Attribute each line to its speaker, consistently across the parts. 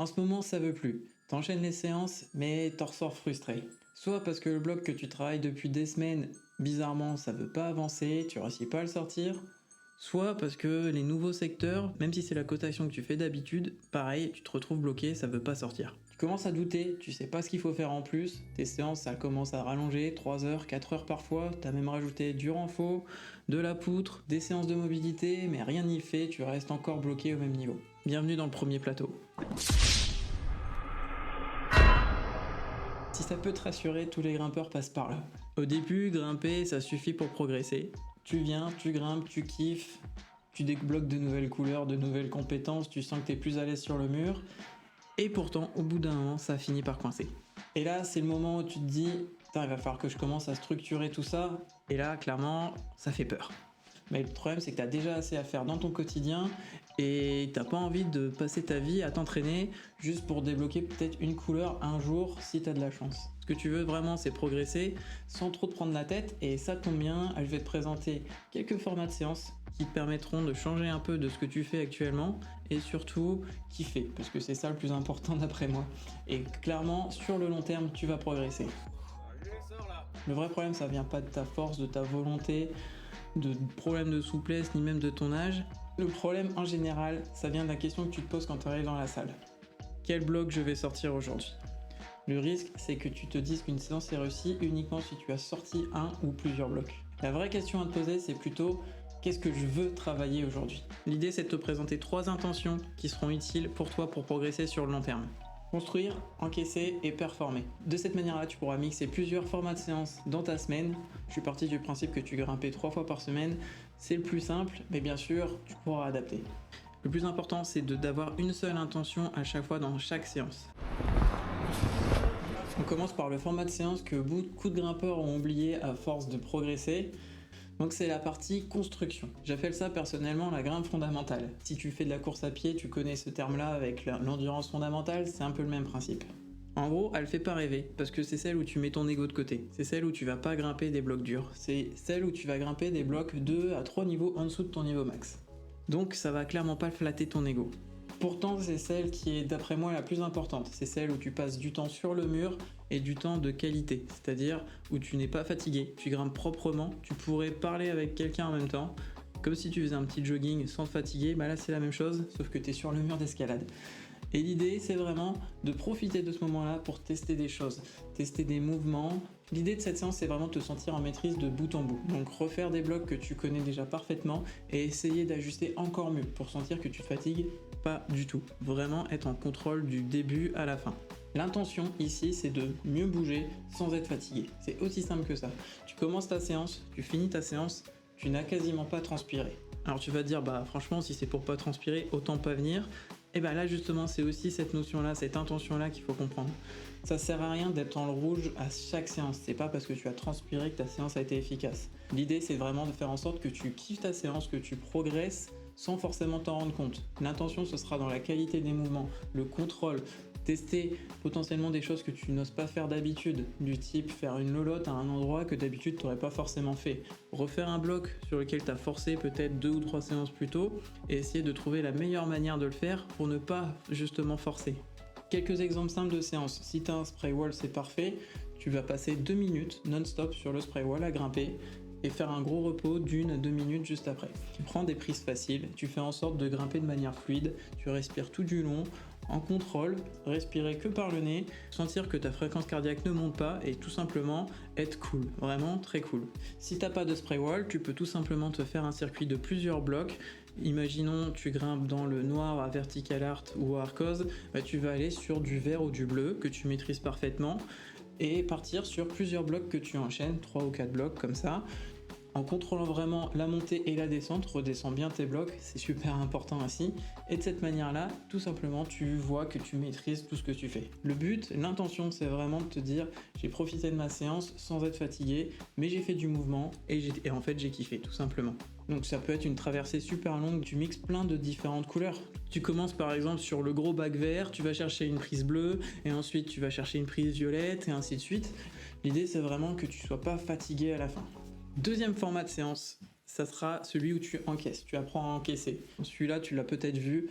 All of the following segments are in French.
Speaker 1: En ce moment, ça veut plus. T'enchaînes les séances, mais t'en ressors frustré. Soit parce que le bloc que tu travailles depuis des semaines, bizarrement, ça veut pas avancer, tu réussis pas à le sortir. Soit parce que les nouveaux secteurs, même si c'est la cotation que tu fais d'habitude, pareil, tu te retrouves bloqué, ça veut pas sortir. Tu commences à douter, tu sais pas ce qu'il faut faire en plus, tes séances ça commence à rallonger, 3 heures, 4 heures parfois, t'as même rajouté du renfort, de la poutre, des séances de mobilité, mais rien n'y fait, tu restes encore bloqué au même niveau. Bienvenue dans le premier plateau. Si ça peut te rassurer, tous les grimpeurs passent par là. Au début, grimper, ça suffit pour progresser. Tu viens, tu grimpes, tu kiffes, tu débloques de nouvelles couleurs, de nouvelles compétences, tu sens que t'es plus à l'aise sur le mur. Et pourtant, au bout d'un moment, ça finit par coincer. Et là, c'est le moment où tu te dis, putain, il va falloir que je commence à structurer tout ça. Et là, clairement, ça fait peur. Mais le problème, c'est que tu as déjà assez à faire dans ton quotidien et t'as pas envie de passer ta vie à t'entraîner juste pour débloquer peut-être une couleur un jour si tu as de la chance. Ce que tu veux vraiment, c'est progresser sans trop te prendre la tête et ça tombe bien, je vais te présenter quelques formats de séances qui te permettront de changer un peu de ce que tu fais actuellement et surtout kiffer parce que c'est ça le plus important d'après moi. Et clairement, sur le long terme, tu vas progresser. Le vrai problème, ça vient pas de ta force, de ta volonté, de problèmes de souplesse, ni même de ton âge. Le problème, en général, ça vient de la question que tu te poses quand tu arrives dans la salle. Quel bloc je vais sortir aujourd'hui ? Le risque, c'est que tu te dises qu'une séance est réussie uniquement si tu as sorti un ou plusieurs blocs. La vraie question à te poser, c'est plutôt qu'est-ce que je veux travailler aujourd'hui ? L'idée, c'est de te présenter 3 intentions qui seront utiles pour toi pour progresser sur le long terme. Construire, encaisser et performer. De cette manière-là, tu pourras mixer plusieurs formats de séances dans ta semaine. Je suis parti du principe que tu grimpais 3 fois par semaine. C'est le plus simple, mais bien sûr, tu pourras adapter. Le plus important, c'est d'avoir une seule intention à chaque fois dans chaque séance. On commence par le format de séance que beaucoup de grimpeurs ont oublié à force de progresser. Donc c'est la partie construction. J'appelle ça personnellement la grimpe fondamentale. Si tu fais de la course à pied, tu connais ce terme-là avec l'endurance fondamentale, c'est un peu le même principe. En gros, elle fait pas rêver, parce que c'est celle où tu mets ton ego de côté. C'est celle où tu vas pas grimper des blocs durs. C'est celle où tu vas grimper des blocs 2 à 3 niveaux en dessous de ton niveau max. Donc ça va clairement pas flatter ton ego. Pourtant, c'est celle qui est d'après moi la plus importante. C'est celle où tu passes du temps sur le mur et du temps de qualité. C'est-à-dire où tu n'es pas fatigué, tu grimpes proprement, tu pourrais parler avec quelqu'un en même temps. Comme si tu faisais un petit jogging sans te fatiguer, bah là c'est la même chose, sauf que tu es sur le mur d'escalade. Et l'idée, c'est vraiment de profiter de ce moment-là pour tester des choses, tester des mouvements. L'idée de cette séance, c'est vraiment de te sentir en maîtrise de bout en bout. Donc refaire des blocs que tu connais déjà parfaitement et essayer d'ajuster encore mieux pour sentir que tu te fatigues pas du tout. Vraiment être en contrôle du début à la fin. L'intention ici, c'est de mieux bouger sans être fatigué. C'est aussi simple que ça. Tu commences ta séance, tu finis ta séance, tu n'as quasiment pas transpiré. Alors tu vas te dire, bah franchement, si c'est pour pas transpirer, autant pas venir. Et bah là justement, c'est aussi cette notion-là, cette intention-là qu'il faut comprendre. Ça sert à rien d'être dans le rouge à chaque séance. C'est pas parce que tu as transpiré que ta séance a été efficace. L'idée, c'est vraiment de faire en sorte que tu kiffes ta séance, que tu progresses sans forcément t'en rendre compte. L'intention, ce sera dans la qualité des mouvements, le contrôle, tester potentiellement des choses que tu n'oses pas faire d'habitude, du type faire une lolotte à un endroit que d'habitude tu n'aurais pas forcément fait, refaire un bloc sur lequel tu as forcé peut-être 2 ou 3 séances plus tôt et essayer de trouver la meilleure manière de le faire pour ne pas justement forcer. Quelques exemples simples de séances. Si tu as un spray wall, c'est parfait, tu vas passer 2 minutes non-stop sur le spray wall à grimper et faire un gros repos d'1 à 2 minutes juste après. Tu prends des prises faciles, tu fais en sorte de grimper de manière fluide, tu respires tout du long, en contrôle, respirer que par le nez, sentir que ta fréquence cardiaque ne monte pas et tout simplement être cool, vraiment très cool. Si t'as pas de spray wall, tu peux tout simplement te faire un circuit de plusieurs blocs. Imaginons tu grimpes dans le noir à Vertical Art ou à Arcos, tu vas aller sur du vert ou du bleu que tu maîtrises parfaitement et partir sur plusieurs blocs que tu enchaînes, 3 ou 4 blocs comme ça. En contrôlant vraiment la montée et la descente, redescends bien tes blocs, c'est super important aussi. Et de cette manière-là, tout simplement, tu vois que tu maîtrises tout ce que tu fais. Le but, l'intention, c'est vraiment de te dire, j'ai profité de ma séance sans être fatigué, mais j'ai fait du mouvement et en fait j'ai kiffé, tout simplement. Donc ça peut être une traversée super longue, tu mixes plein de différentes couleurs. Tu commences par exemple sur le gros bac vert, tu vas chercher une prise bleue, et ensuite tu vas chercher une prise violette, et ainsi de suite. L'idée, c'est vraiment que tu sois pas fatigué à la fin. Deuxième format de séance, ça sera celui où tu encaisses, tu apprends à encaisser. Celui-là, tu l'as peut-être vu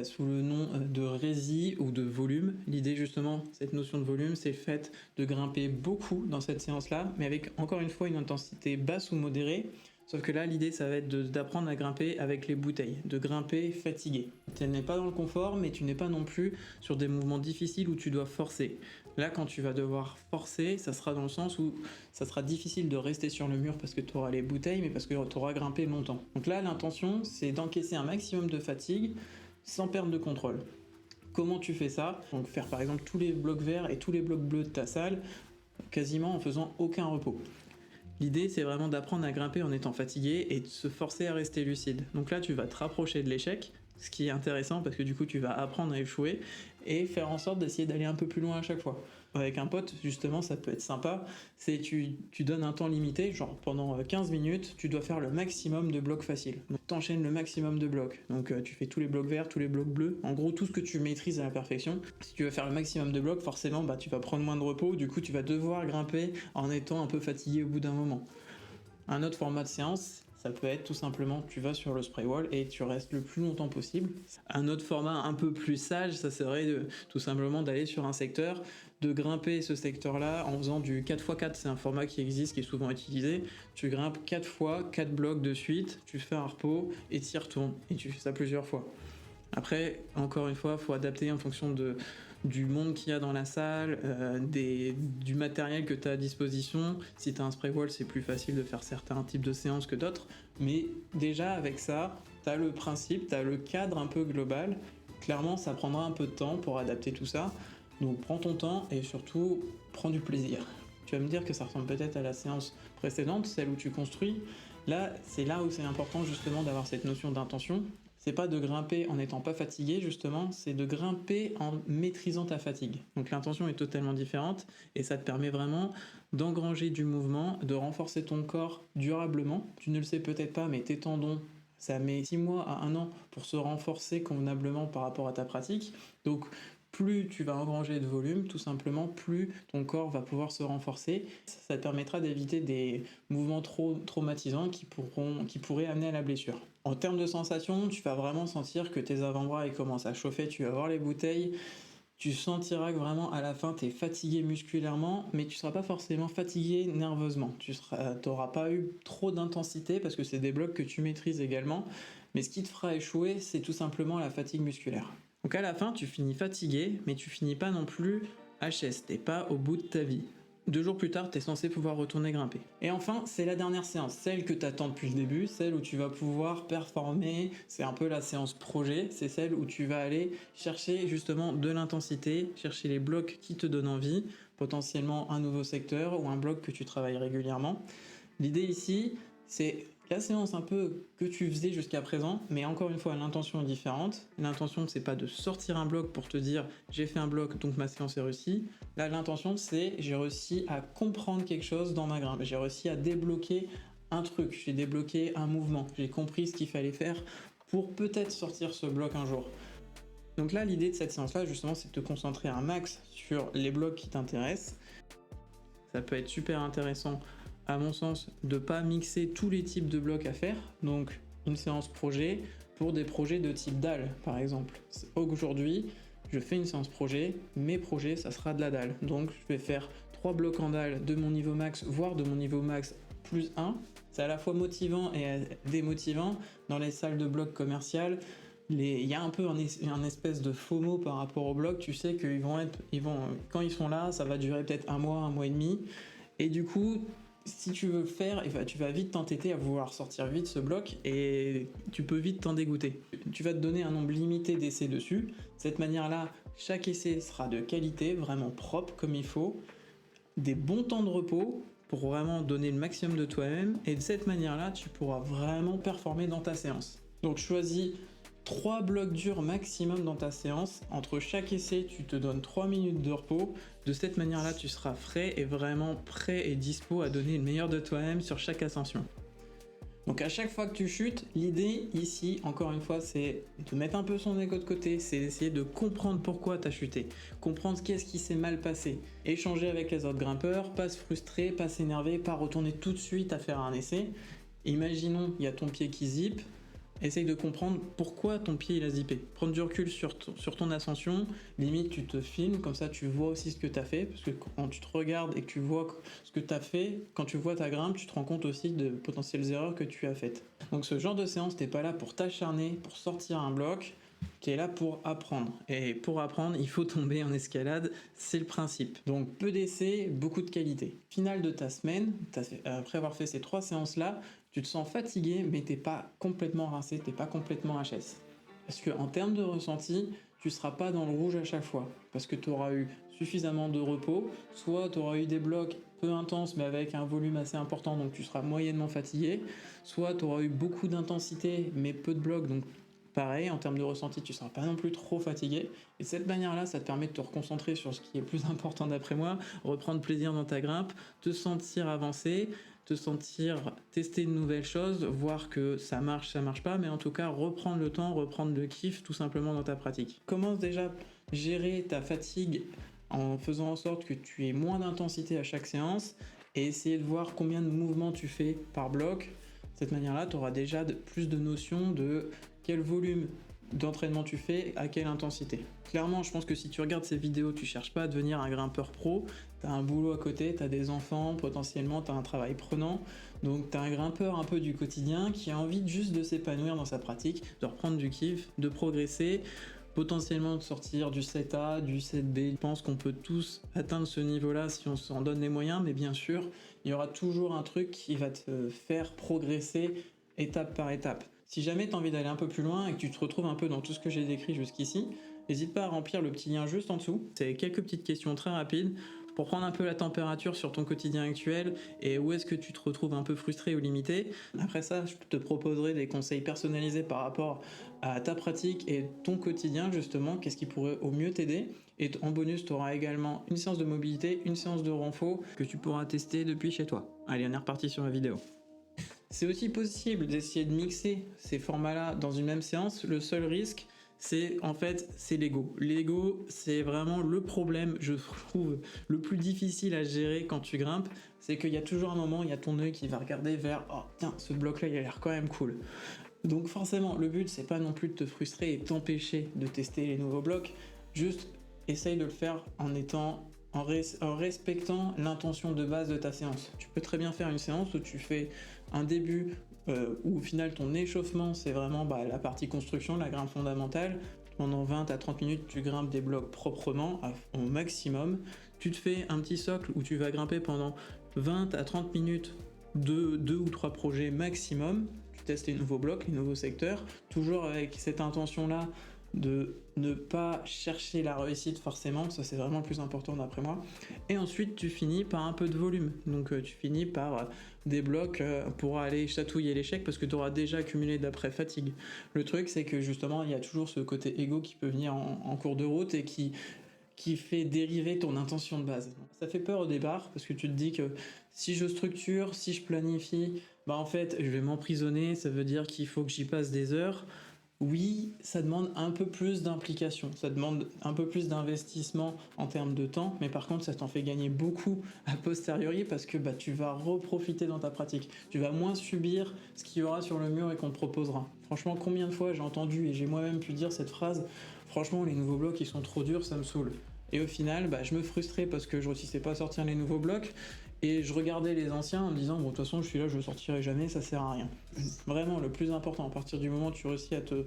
Speaker 1: sous le nom de rési ou de volume. L'idée justement, cette notion de volume, c'est le fait de grimper beaucoup dans cette séance-là, mais avec encore une fois une intensité basse ou modérée. Sauf que là, l'idée, ça va être d'apprendre à grimper avec les bouteilles, de grimper fatigué. Tu n'es pas dans le confort, mais tu n'es pas non plus sur des mouvements difficiles où tu dois forcer. Là, quand tu vas devoir forcer, ça sera dans le sens où ça sera difficile de rester sur le mur parce que tu auras les bouteilles, mais parce que tu auras grimpé longtemps. Donc là, l'intention, c'est d'encaisser un maximum de fatigue sans perdre de contrôle. Comment tu fais ça? Donc faire par exemple tous les blocs verts et tous les blocs bleus de ta salle, quasiment en faisant aucun repos. L'idée, c'est vraiment d'apprendre à grimper en étant fatigué et de se forcer à rester lucide. Donc là, tu vas te rapprocher de l'échec, ce qui est intéressant parce que du coup, tu vas apprendre à échouer et faire en sorte d'essayer d'aller un peu plus loin à chaque fois. Avec un pote, justement, ça peut être sympa, c'est tu donnes un temps limité, genre pendant 15 minutes, tu dois faire le maximum de blocs faciles. Donc t'enchaînes le maximum de blocs. Donc tu fais tous les blocs verts, tous les blocs bleus, en gros tout ce que tu maîtrises à la perfection. Si tu veux faire le maximum de blocs, forcément tu vas prendre moins de repos, du coup tu vas devoir grimper en étant un peu fatigué au bout d'un moment. Un autre format de séance, ça peut être tout simplement, tu vas sur le spray wall et tu restes le plus longtemps possible. Un autre format un peu plus sage, ça serait tout simplement d'aller sur un secteur, de grimper ce secteur-là en faisant du 4x4, c'est un format qui existe, qui est souvent utilisé. Tu grimpes 4 fois, 4 blocs de suite, tu fais un repos et tu y retournes. Et tu fais ça plusieurs fois. Après, encore une fois, il faut adapter en fonction du monde qu'il y a dans la salle, du matériel que tu as à disposition. Si tu as un spray wall, c'est plus facile de faire certains types de séances que d'autres. Mais déjà, avec ça, tu as le principe, tu as le cadre un peu global. Clairement, ça prendra un peu de temps pour adapter tout ça. Donc prends ton temps et surtout, prends du plaisir. Tu vas me dire que ça ressemble peut-être à la séance précédente, celle où tu construis. Là, c'est là où c'est important justement d'avoir cette notion d'intention. C'est pas de grimper en n'étant pas fatigué justement, c'est de grimper en maîtrisant ta fatigue. Donc l'intention est totalement différente et ça te permet vraiment d'engranger du mouvement, de renforcer ton corps durablement. Tu ne le sais peut-être pas, mais tes tendons, ça met 6 mois à 1 an pour se renforcer convenablement par rapport à ta pratique. Donc plus tu vas engranger de volume, tout simplement, plus ton corps va pouvoir se renforcer. Ça te permettra d'éviter des mouvements trop traumatisants qui pourraient amener à la blessure. En termes de sensations, tu vas vraiment sentir que tes avant-bras ils commencent à chauffer, tu vas voir les bouteilles, tu sentiras que vraiment à la fin tu es fatigué musculairement, mais tu ne seras pas forcément fatigué nerveusement. Tu n'auras pas eu trop d'intensité parce que c'est des blocs que tu maîtrises également, mais ce qui te fera échouer, c'est tout simplement la fatigue musculaire. Donc à la fin, tu finis fatigué, mais tu finis pas non plus HS, t'es pas au bout de ta vie. 2 jours plus tard, tu es censé pouvoir retourner grimper. Et enfin, c'est la dernière séance, celle que tu attends depuis le début, celle où tu vas pouvoir performer, c'est un peu la séance projet, c'est celle où tu vas aller chercher justement de l'intensité, chercher les blocs qui te donnent envie, potentiellement un nouveau secteur ou un bloc que tu travailles régulièrement. L'idée ici, c'est la séance un peu que tu faisais jusqu'à présent, mais encore une fois, l'intention est différente. L'intention, c'est pas de sortir un bloc pour te dire j'ai fait un bloc, donc ma séance est réussie. Là, l'intention, c'est j'ai réussi à comprendre quelque chose dans ma grimpe. J'ai réussi à débloquer un truc, j'ai débloqué un mouvement, j'ai compris ce qu'il fallait faire pour peut-être sortir ce bloc un jour. Donc là, l'idée de cette séance-là, justement, c'est de te concentrer un max sur les blocs qui t'intéressent. Ça peut être super intéressant à mon sens, de ne pas mixer tous les types de blocs à faire, donc une séance projet pour des projets de type dalle, par exemple. Aujourd'hui, je fais une séance projet, mes projets, ça sera de la dalle. Donc, je vais faire 3 blocs en dalle de mon niveau max, voire de mon niveau max plus 1. C'est à la fois motivant et démotivant. Dans les salles de blocs commerciales, il y a un peu un espèce de FOMO par rapport aux blocs. Tu sais qu'ils quand ils sont là, ça va durer peut-être un mois et demi. Et du coup, si tu veux le faire, tu vas vite t'entêter à vouloir sortir vite ce bloc et tu peux vite t'en dégoûter. Tu vas te donner un nombre limité d'essais dessus. De cette manière-là, chaque essai sera de qualité, vraiment propre comme il faut, des bons temps de repos pour vraiment donner le maximum de toi-même et de cette manière-là, tu pourras vraiment performer dans ta séance. Donc choisis 3 blocs durs maximum dans ta séance. Entre chaque essai, tu te donnes 3 minutes de repos. De cette manière-là, tu seras frais et vraiment prêt et dispo à donner le meilleur de toi-même sur chaque ascension. Donc à chaque fois que tu chutes, l'idée ici, encore une fois, c'est de mettre un peu son ego de côté, c'est d'essayer de comprendre pourquoi tu as chuté, comprendre qu'est-ce qui s'est mal passé, échanger avec les autres grimpeurs, pas se frustrer, pas s'énerver, pas retourner tout de suite à faire un essai, Imaginons, il y a ton pied qui zippe, essaye de comprendre pourquoi ton pied il a zippé. Prendre du recul sur ton ascension, limite tu te filmes, comme ça tu vois aussi ce que tu as fait, parce que quand tu te regardes et que tu vois ce que tu as fait, quand tu vois ta grimpe, tu te rends compte aussi de potentielles erreurs que tu as faites. Donc ce genre de séance, t'es pas là pour t'acharner, pour sortir un bloc, tu es là pour apprendre. Et pour apprendre, il faut tomber en escalade, c'est le principe. Donc peu d'essais, beaucoup de qualité. Finale de ta semaine, après avoir fait ces 3 séances-là, tu te sens fatigué, mais t'es pas complètement rincé, t'es pas complètement HS. Parce qu'en termes de ressenti, tu seras pas dans le rouge à chaque fois. Parce que tu auras eu suffisamment de repos, soit tu auras eu des blocs peu intenses mais avec un volume assez important, donc tu seras moyennement fatigué, soit tu auras eu beaucoup d'intensité mais peu de blocs, donc pareil, en termes de ressenti, tu ne seras pas non plus trop fatigué. Et de cette manière-là, ça te permet de te reconcentrer sur ce qui est plus important d'après moi, reprendre plaisir dans ta grimpe, te sentir avancer, te sentir tester de nouvelles choses, voir que ça marche pas, mais en tout cas reprendre le temps, reprendre le kiff tout simplement dans ta pratique. Commence déjà à gérer ta fatigue en faisant en sorte que tu aies moins d'intensité à chaque séance et essayer de voir combien de mouvements tu fais par bloc. De cette manière-là, tu auras déjà plus de notions de quel volume d'entraînement tu fais, à quelle intensité. Clairement, je pense que si tu regardes ces vidéos, tu cherches pas à devenir un grimpeur pro, tu as un boulot à côté, tu as des enfants, potentiellement tu as un travail prenant, donc tu as un grimpeur un peu du quotidien qui a envie juste de s'épanouir dans sa pratique, de reprendre du kiff, de progresser, potentiellement de sortir du 7A, du 7B. Je pense qu'on peut tous atteindre ce niveau-là si on s'en donne les moyens, mais bien sûr, il y aura toujours un truc qui va te faire progresser étape par étape. Si jamais tu as envie d'aller un peu plus loin et que tu te retrouves un peu dans tout ce que j'ai décrit jusqu'ici, n'hésite pas à remplir le petit lien juste en dessous. C'est quelques petites questions très rapides pour prendre un peu la température sur ton quotidien actuel et où est-ce que tu te retrouves un peu frustré ou limité. Après ça, je te proposerai des conseils personnalisés par rapport à ta pratique et ton quotidien justement, qu'est-ce qui pourrait au mieux t'aider. Et en bonus, tu auras également une séance de mobilité, une séance de renfo que tu pourras tester depuis chez toi. Allez, on est reparti sur la vidéo. C'est aussi possible d'essayer de mixer ces formats-là dans une même séance. Le seul risque, c'est l'ego. L'ego, c'est vraiment le problème, je trouve, le plus difficile à gérer quand tu grimpes. C'est qu'il y a toujours un moment, il y a ton œil qui va regarder vers « Oh tiens, ce bloc-là, il a l'air quand même cool ». Donc forcément, le but, c'est pas non plus de te frustrer et t'empêcher de tester les nouveaux blocs. Juste, essaye de le faire en respectant l'intention de base de ta séance. Tu peux très bien faire une séance où tu fais un début où au final ton échauffement c'est vraiment la partie construction, la grimpe fondamentale. Pendant 20 à 30 minutes tu grimpes des blocs proprement au maximum. Tu te fais un petit socle où tu vas grimper pendant 20 à 30 minutes de 2 ou 3 projets maximum. Tu testes les nouveaux blocs, les nouveaux secteurs, toujours avec cette intention là de ne pas chercher la réussite forcément, ça c'est vraiment le plus important d'après moi. Et ensuite tu finis par un peu de volume, donc tu finis par des blocs pour aller chatouiller l'échec parce que tu auras déjà accumulé d'après fatigue. Le truc c'est que justement il y a toujours ce côté égo qui peut venir en cours de route et qui fait dériver ton intention de base. Ça fait peur au départ parce que tu te dis que si je structure, si je planifie, en fait je vais m'emprisonner, ça veut dire qu'il faut que j'y passe des heures. Oui, ça demande un peu plus d'implication, ça demande un peu plus d'investissement en termes de temps, mais par contre ça t'en fait gagner beaucoup a posteriori parce que tu vas reprofiter dans ta pratique. Tu vas moins subir ce qu'il y aura sur le mur et qu'on te proposera. Franchement, combien de fois j'ai entendu et j'ai moi-même pu dire cette phrase, franchement les nouveaux blocs ils sont trop durs, ça me saoule. Et au final, je me frustrais parce que je réussissais pas à sortir les nouveaux blocs et je regardais les anciens en me disant bon de toute façon je suis là, je ne sortirai jamais, ça sert à rien. Vraiment le plus important, à partir du moment où tu réussis à te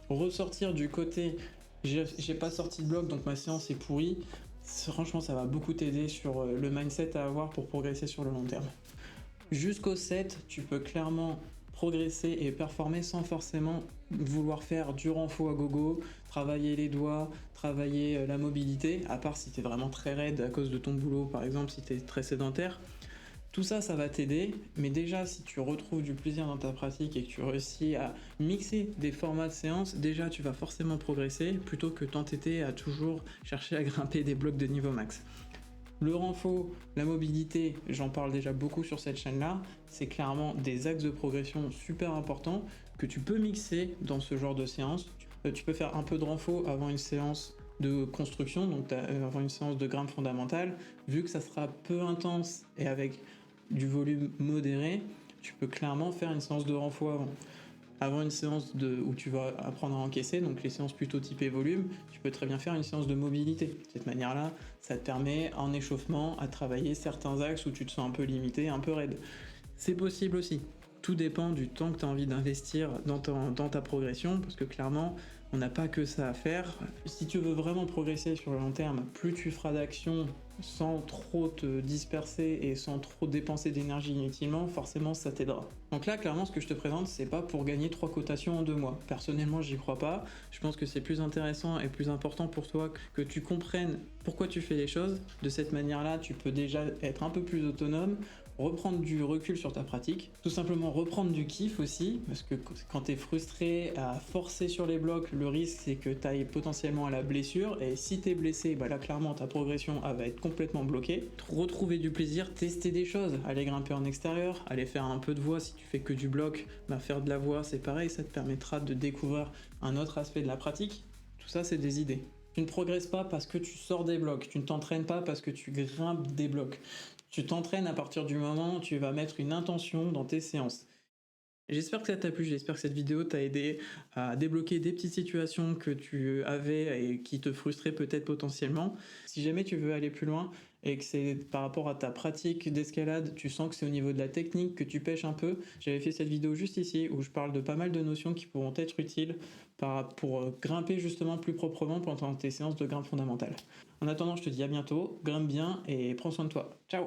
Speaker 1: ressortir du côté j'ai pas sorti de bloc donc ma séance est pourrie, franchement ça va beaucoup t'aider sur le mindset à avoir pour progresser sur le long terme. Jusqu'au 7, tu peux clairement progresser et performer sans forcément vouloir faire du renfo à gogo, travailler les doigts, travailler la mobilité, à part si tu es vraiment très raide à cause de ton boulot, par exemple si tu es très sédentaire. Tout ça, ça va t'aider, mais déjà si tu retrouves du plaisir dans ta pratique et que tu réussis à mixer des formats de séance, déjà tu vas forcément progresser plutôt que t'entêter à toujours chercher à grimper des blocs de niveau max. Le renfo, la mobilité, j'en parle déjà beaucoup sur cette chaîne-là, c'est clairement des axes de progression super importants que tu peux mixer dans ce genre de séance. Tu peux faire un peu de renfo avant une séance de construction, donc avant une séance de grimpe fondamentale, vu que ça sera peu intense et avec du volume modéré, tu peux clairement faire une séance de renfort avant. Avant une séance où tu vas apprendre à encaisser, donc les séances plutôt typées volume, tu peux très bien faire une séance de mobilité. De cette manière-là, ça te permet en échauffement à travailler certains axes où tu te sens un peu limité, un peu raide. C'est possible aussi. Tout dépend du temps que tu as envie d'investir dans ta progression, parce que clairement, on n'a pas que ça à faire. Si tu veux vraiment progresser sur le long terme, plus tu feras d'actions sans trop te disperser et sans trop dépenser d'énergie inutilement, forcément ça t'aidera. Donc là, clairement, ce que je te présente, c'est pas pour gagner 3 cotations en 2 mois. Personnellement, j'y crois pas. Je pense que c'est plus intéressant et plus important pour toi que tu comprennes pourquoi tu fais les choses. De cette manière-là, tu peux déjà être un peu plus autonome, reprendre du recul sur ta pratique, tout simplement reprendre du kiff aussi, parce que quand tu es frustré à forcer sur les blocs, le risque c'est que tu ailles potentiellement à la blessure, et si tu es blessé, bah là clairement ta progression va être complètement bloquée. Retrouver du plaisir, tester des choses, aller grimper en extérieur, aller faire un peu de voie si tu fais que du bloc, bah faire de la voie c'est pareil, ça te permettra de découvrir un autre aspect de la pratique. Tout ça c'est des idées. Tu ne progresses pas parce que tu sors des blocs, tu ne t'entraînes pas parce que tu grimpes des blocs. Tu t'entraînes à partir du moment où tu vas mettre une intention dans tes séances. J'espère que ça t'a plu, j'espère que cette vidéo t'a aidé à débloquer des petites situations que tu avais et qui te frustraient peut-être potentiellement. Si jamais tu veux aller plus loin et que c'est par rapport à ta pratique d'escalade, tu sens que c'est au niveau de la technique, que tu pêches un peu, j'avais fait cette vidéo juste ici où je parle de pas mal de notions qui pourront être utiles pour grimper justement plus proprement pendant tes séances de grimpe fondamentale. En attendant, je te dis à bientôt, grimpe bien et prends soin de toi. Ciao!